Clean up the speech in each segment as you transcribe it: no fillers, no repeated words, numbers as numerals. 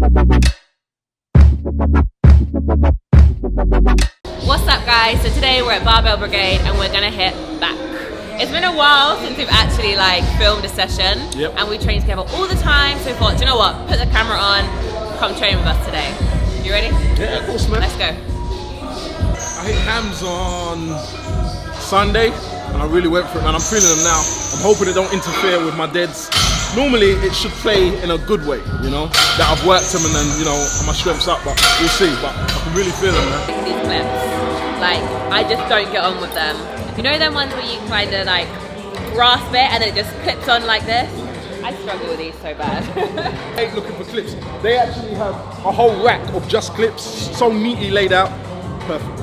What's up guys? So today we're at Barbell Brigade and we're gonna hit back. It's been a while since we've actually filmed a session. Yep. And we train together all the time, so we thought, do you know what, put the camera on, come train with us today. You ready? Yeah, of course, man. Let's go. I hit hams on Sunday and I really went for it, man. I'm feeling them now. I'm hoping it don't interfere with my deads. Normally it should play in a good way, you know, that I've worked them and then, you know, my strength's up, but we'll see. But I can really feel them, man. These clips, I just don't get on with them. You know them ones where you kind of grasp it and then it just clips on like this? I struggle with these so bad. I hate looking for clips. They actually have a whole rack of just clips, so neatly laid out. Perfect.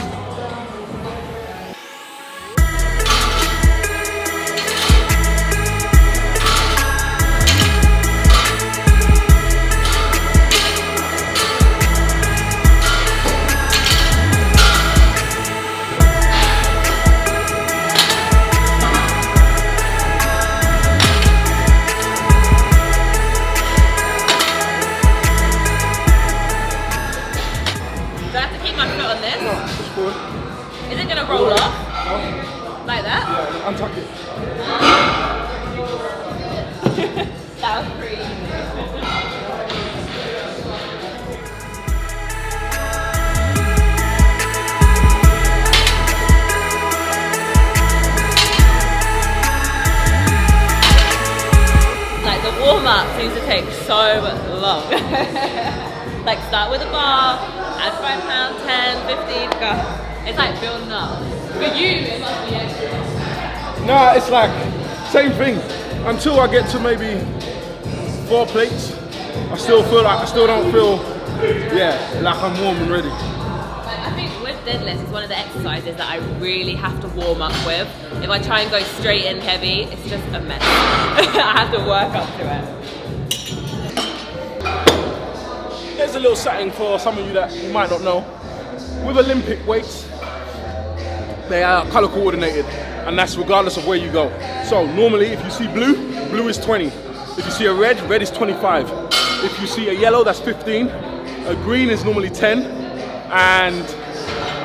Is it gonna roll off? Like that? Yeah, untuck it. That was pretty easy. The warm up seems to take so long. Start with a bar, add 5 pounds, 10, 15, go. It's building up. For you, it must be extra. Nah, it's same thing. Until I get to maybe 4 plates, I still don't feel, like I'm warm and ready. I think with deadlift, it's one of the exercises that I really have to warm up with. If I try and go straight in heavy, it's just a mess. I have to work up to it. There's a little setting for some of you that you might not know. With Olympic weights, they are color coordinated, and that's regardless of where you go. So normally, if you see blue, blue is 20. If you see a red, red is 25. If you see a yellow, that's 15. A green is normally 10, and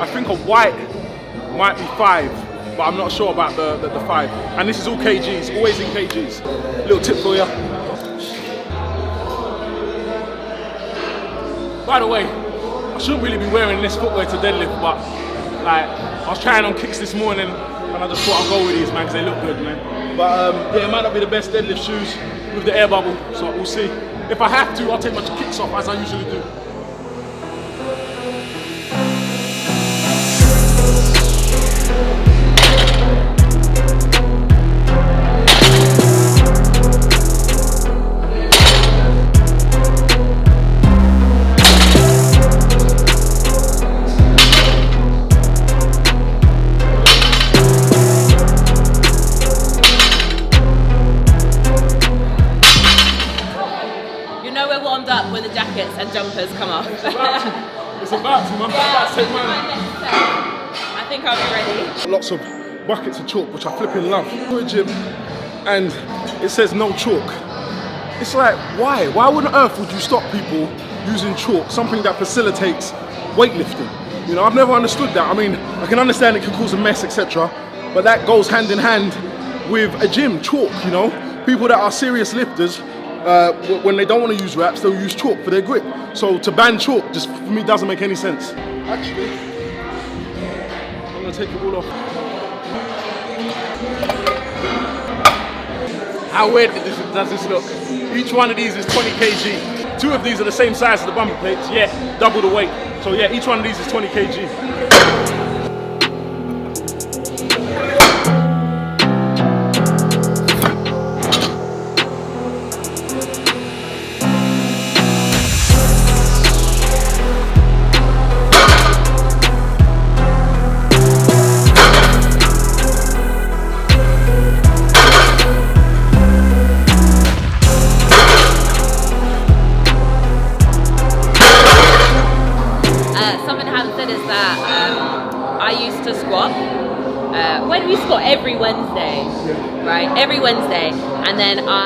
I think a white might be 5, but I'm not sure about the 5. And this is all kgs, always in kgs. Little tip for you. By the way, I shouldn't really be wearing this footwear to deadlift, but I was trying on kicks this morning and I just thought I'll go with these, man, because they look good, man. But yeah, it might not be the best deadlift shoes with the air bubble, so we'll see. If I have to, I'll take my kicks off as I usually do. When the jackets and jumpers come off. It's about to, man. About to take mine. I think I'll be ready. Lots of buckets of chalk, which I flipping love. Go to the gym and it says no chalk. It's why? Why on earth would you stop people using chalk, something that facilitates weightlifting? You know, I've never understood that. I mean, I can understand it can cause a mess, etc. But that goes hand in hand with a gym, chalk, you know? People that are serious lifters, when they don't want to use wraps, they'll use chalk for their grip. So to ban chalk just for me doesn't make any sense. Actually, I'm gonna take it all off. How weird does this look? Each one of these is 20 kg. 2 of these are the same size as the bumper plates. Yeah, double the weight. So yeah, each one of these is 20 kg. When we squat every Wednesday, right? Every Wednesday, and then I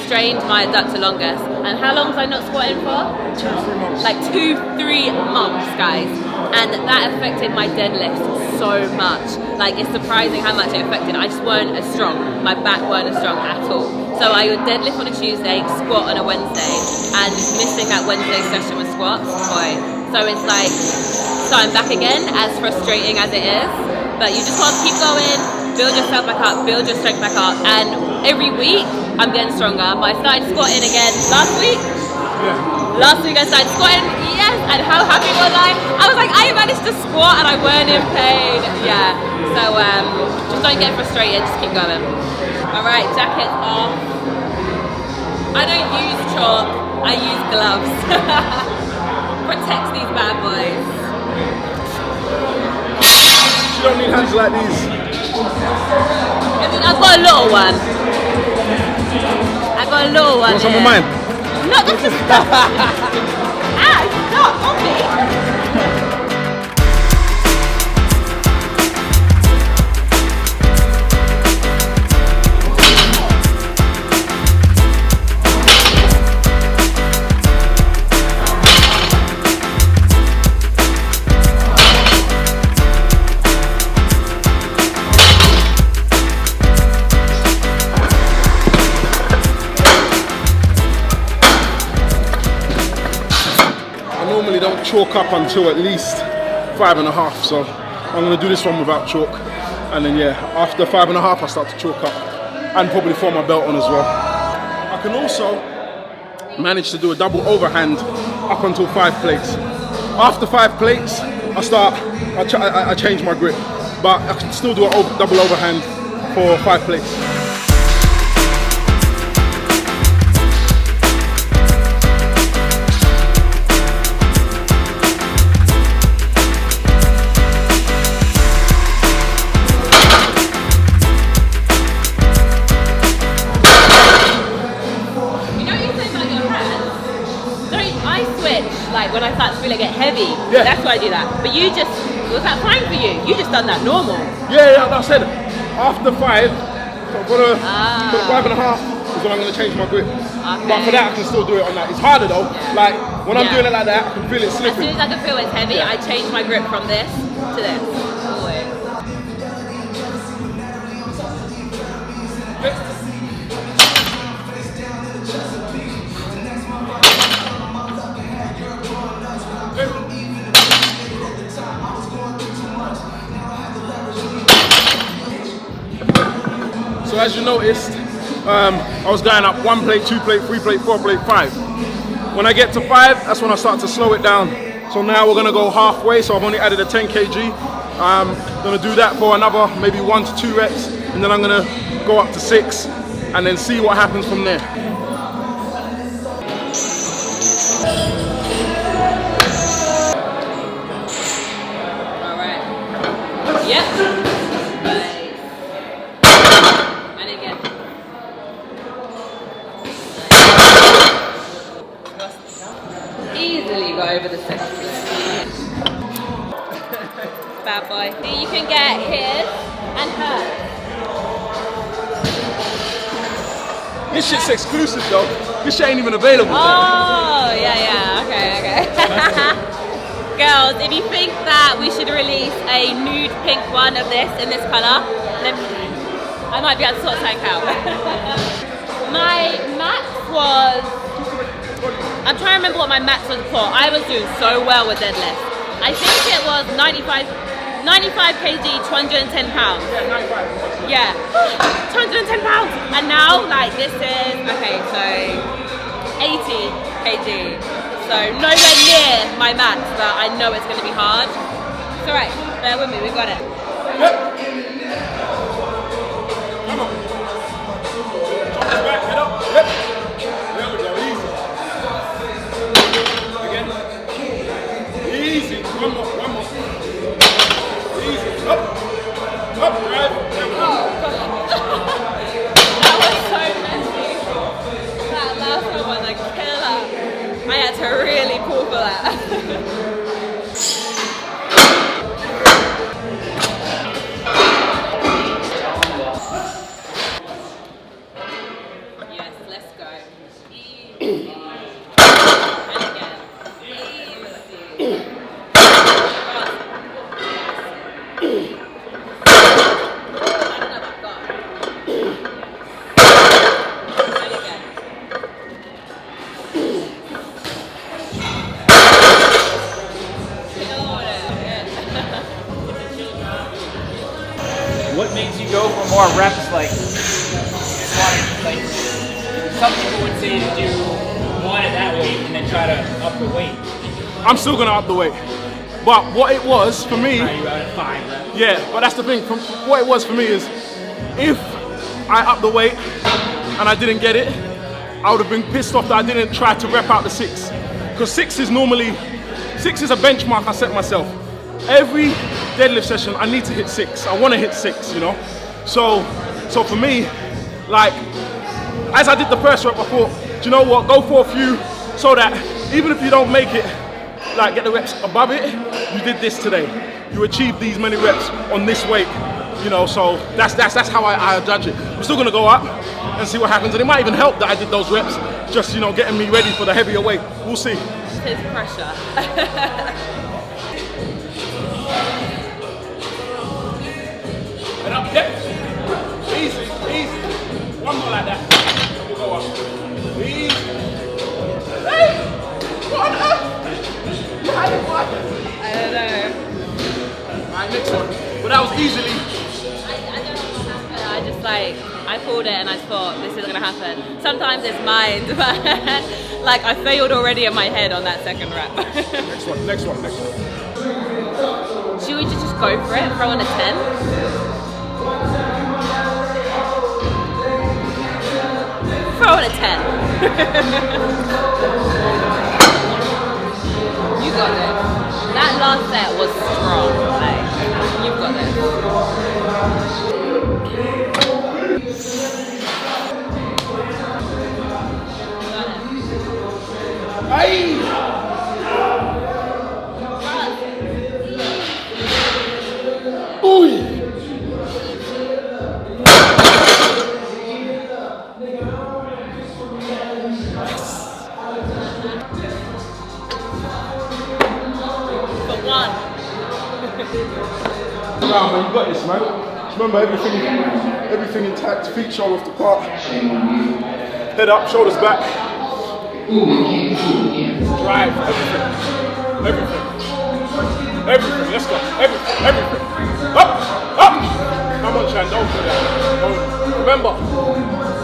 strained my adductor longus. And how long was I not squatting for? 2-3 months. Like 2-3 months, guys. And that affected my deadlift so much. Like, it's surprising how much it affected. I just weren't as strong. My back weren't as strong at all. So I would deadlift on a Tuesday, squat on a Wednesday, and just missing that Wednesday session with squats, boy. So it's like starting back again, as frustrating as it is. But you just want to keep going, build yourself back up, build your strength back up. And every week, I'm getting stronger. But I started squatting again last week. Last week I started squatting, yes, and how happy was I? I was like, I managed to squat and I weren't in pain. Yeah, so just don't get frustrated, just keep going. All right, jackets off. I don't use chalk, I use gloves. Protects these bad boys. You don't need hands like these. I've got a little one. I've got a little one. Want some of mine? No, that's just stop on me. Don't chalk up until at least 5.5, so I'm going to do this one without chalk, and then yeah, after 5.5 I start to chalk up and probably throw my belt on as well. I can also manage to do a double overhand up until 5 plates. After 5 plates I change my grip, but I can still do a double overhand for 5 plates. Like when I start to feel it get heavy, yeah. That's why I do that. But you just, was that fine for you? You just done that normal. Yeah, I said after 5, so I've got to put 5.5 is when I'm going to change my grip. Okay. But for that I can still do it on that. It's harder though. Yeah. Like when I'm doing it like that, I can feel it slipping. As soon as I can feel it's heavy, I change my grip from this to this. Always. So as you noticed, I was going up 1 plate, 2 plate, 3 plate, 4 plate, 5. When I get to 5, that's when I start to slow it down. So now we're gonna go halfway, so I've only added a 10 kg. I'm gonna do that for another maybe 1 to 2 reps, and then I'm gonna go up to 6, and then see what happens from there. All right. Yep. Over the 6. Bad boy. You can get his and hers. This shit's exclusive though. This shit ain't even available. Oh, yeah, okay. Girls, if you think that we should release a nude pink one of this in this colour, let me know. I might be able to sort something out. My max was, I'm trying to remember what my max was before. I was doing so well with deadlift. I think it was 95 kg, 210 pounds. Yeah, 210 pounds. And now, like, this is, okay, so 80 kg. So nowhere near my max, but I know it's going to be hard. It's alright, bear with me, we've got it. Yep. Come on. Back, head up. Yep. There we go, easy. Again. Easy. One more. Easy. Up, drive. There we go. That was so messy. That last one was a killer. I had to really pull for that. Yes, let's go. more reps, like some people would say to do one at that weight and then try to up the weight. I'm still gonna up the weight. But what it was for me, You at 5 reps. yeah, but that's the thing. What it was for me is, if I up the weight and I didn't get it, I would have been pissed off that I didn't try to rep out the 6. Because 6 is a benchmark I set myself. Every deadlift session, I need to hit 6. I want to hit 6, you know? So for me, like, as I did the first rep, I thought, do you know what, go for a few so that even if you don't make it, like get the reps above it, you did this today. You achieved these many reps on this weight, you know, so that's how I judge it. I'm still gonna go up and see what happens, and it might even help that I did those reps, just, you know, getting me ready for the heavier weight. We'll see. His pressure. And up, yep. Easy, easy. One more like that. We'll go up. Easy. Hey! What on earth? I don't know. Alright, next one. But that was easily. I don't know what happened. I just I pulled it and I thought this isn't gonna happen. Sometimes it's mind, but like I failed already in my head on that second rep. Next one, next one, next one. Should we just go for it? Throw in a 10? Throw in a 10. You got it. That last set was strong. Like, you've got it. Hey! Ooh! Nah, man, you got this, man. Just remember everything intact. Feet shoulders apart. Head up, shoulders back. Drive, everything. Let's go. Everything. Up. Come on, Chan. Don't do that. Remember,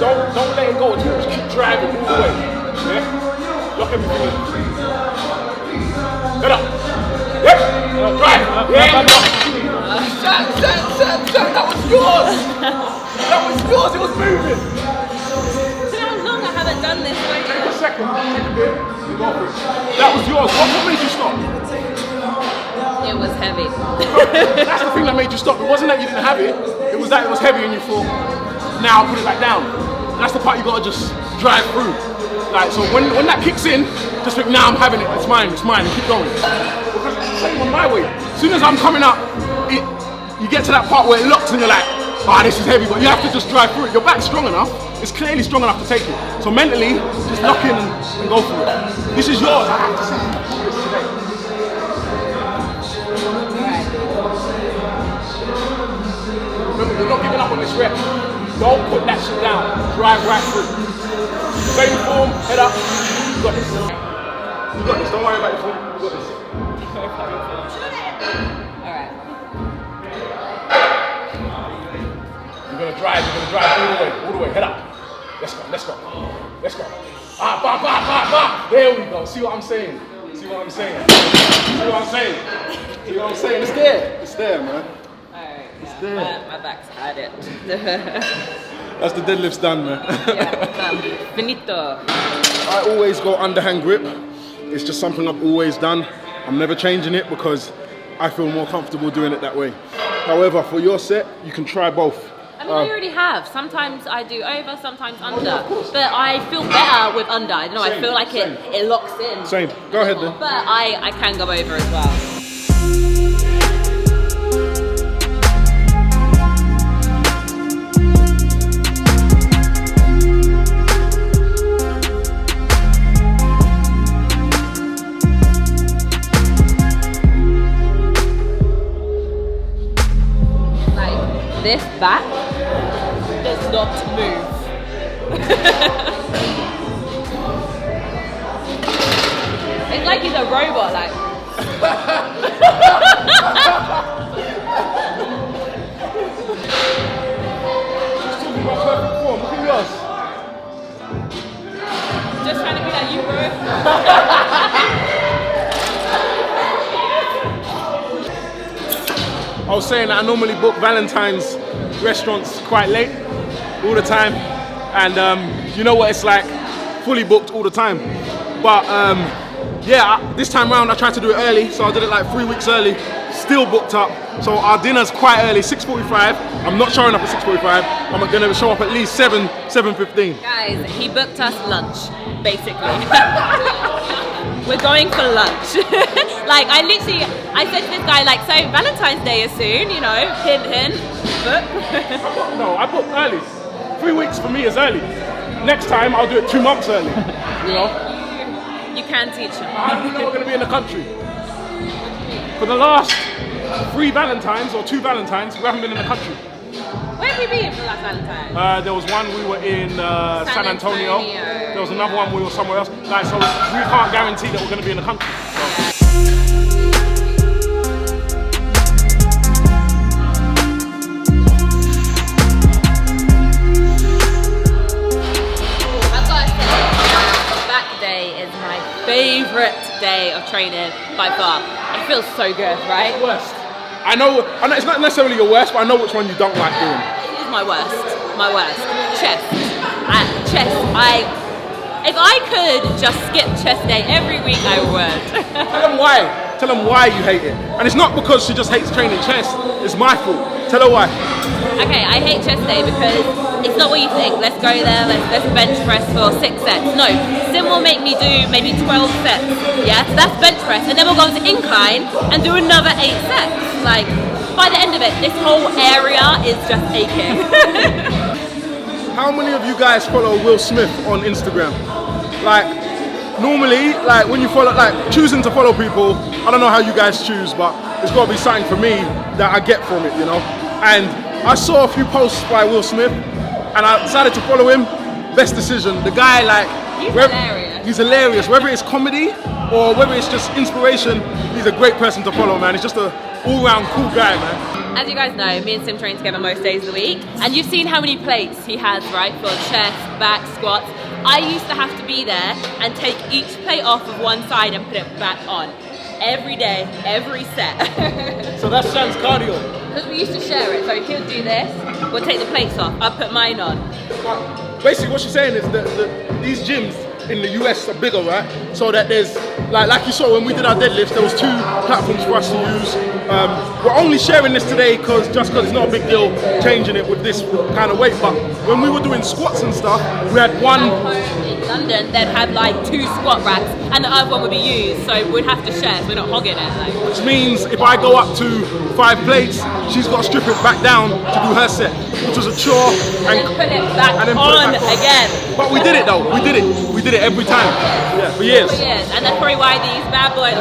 don't let it go. Just keep driving all the way. Yeah. Lock everything in. Head up. Yep. Drive. Yeah. Shut. That was yours. It was moving. Do you know how long I haven't done this? Take a second. Take a bit. You go for it. That was yours. What made you stop? It was heavy. That's the thing that made you stop. It wasn't that you didn't have it. It was that it was heavy and you thought, now I'll put it back down. And that's the part you gotta just drive through. Like, so when that kicks in, just think, nah, I'm having it. It's mine. And keep going. Because it's the same on my way. As soon as I'm coming up, you get to that part where it locks and you're like, this is heavy, but you have to just drive through it. Your back's strong enough. It's clearly strong enough to take it. So mentally, just lock in and go for it. This is yours. I have to see you do this today. Remember, you're not giving up on this rep. Don't put that shit down. Drive right through. Same form, head up. You got this. Don't worry about your form. You got this. Alright. You're gonna drive all the way. Head up. Let's go. There we go. See what I'm saying? It's there, man. Alright. It's there. My back's had it. That's the deadlift's done, man. Yeah, finito. I always go underhand grip. It's just something I've always done. I'm never changing it because I feel more comfortable doing it that way. However, for your set, you can try both. I mean, I already have. Sometimes I do over, sometimes under. But I feel better with under. I don't know, I feel like it locks in. Same. Go ahead then. But I can go over as well. This back does not move. It's like he's a robot, like. I was saying that I normally book Valentine's restaurants quite late, all the time, and you know what it's like, fully booked all the time. But yeah, this time round I tried to do it early, so I did it like 3 weeks early, still booked up. So our dinner's quite early, 6:45. I'm not showing up at 6:45. I'm gonna show up at least 7:15. Guys, he booked us lunch, basically. We're going for lunch. Like, I said to this guy, like, so Valentine's Day is soon, you know, hint, hint, book. No, I booked early. 3 weeks for me is early. Next time I'll do it 2 months early, you know? You can teach him. How do you know we're gonna be in the country? For the last 3 Valentines or 2 Valentines, we haven't been in the country. Where have we been for last Valentine? There was one we were in San Antonio. There was another one we were somewhere else. Like, so we can't guarantee that we're going to be in the country. So. I've got to say, back day is my favourite day of training by far. It feels so good, right? Worst. I know it's not necessarily your worst, but I know which one you don't like doing. It's my worst. My worst. Chest. If I could just skip chest day every week, I would. Tell them why. Tell them why you hate it. And it's not because she just hates training chest. It's my fault. Tell her why. Okay, I hate chest day because it's not what you think. Let's go there, let's bench press for 6 sets. No, Sim will make me do maybe 12 sets. Yeah, so that's bench press. And then we'll go to incline and do another 8 sets. Like, by the end of it, this whole area is just aching. How many of you guys follow Will Smith on Instagram? Like, normally, like when you follow, like choosing to follow people, I don't know how you guys choose, but it's got to be something for me that I get from it, you know? And I saw a few posts by Will Smith, and I decided to follow him. Best decision. The guy, like, He's hilarious. He's hilarious. Whether it's comedy or whether it's just inspiration, he's a great person to follow, man. He's just a all-round cool guy, man. As you guys know, me and Sim train together most days of the week, and you've seen how many plates he has, right, for chest, back, squats. I used to have to be there and take each plate off of one side and put it back on. Every day, every set. So that sounds cardio. Because we used to share it, so he'll do this, we'll take the plates off, I'll put mine on. Basically what she's saying is that these gyms in the US are bigger, right? So that there's, like you saw when we did our deadlifts, there was 2 platforms for us to use. We're only sharing this today because it's not a big deal changing it with this kind of weight, but when we were doing squats and stuff, we had one... At home in London, they'd have like 2 squat racks and the other one would be used, so we'd have to share, so we're not hogging it. Like. Which means if I go up to 5 plates, she's got to strip it back down to do her set, which was a chore. And then put it back on again. But we did it though, we did it every time, yeah, for years. And that's probably why these bad boys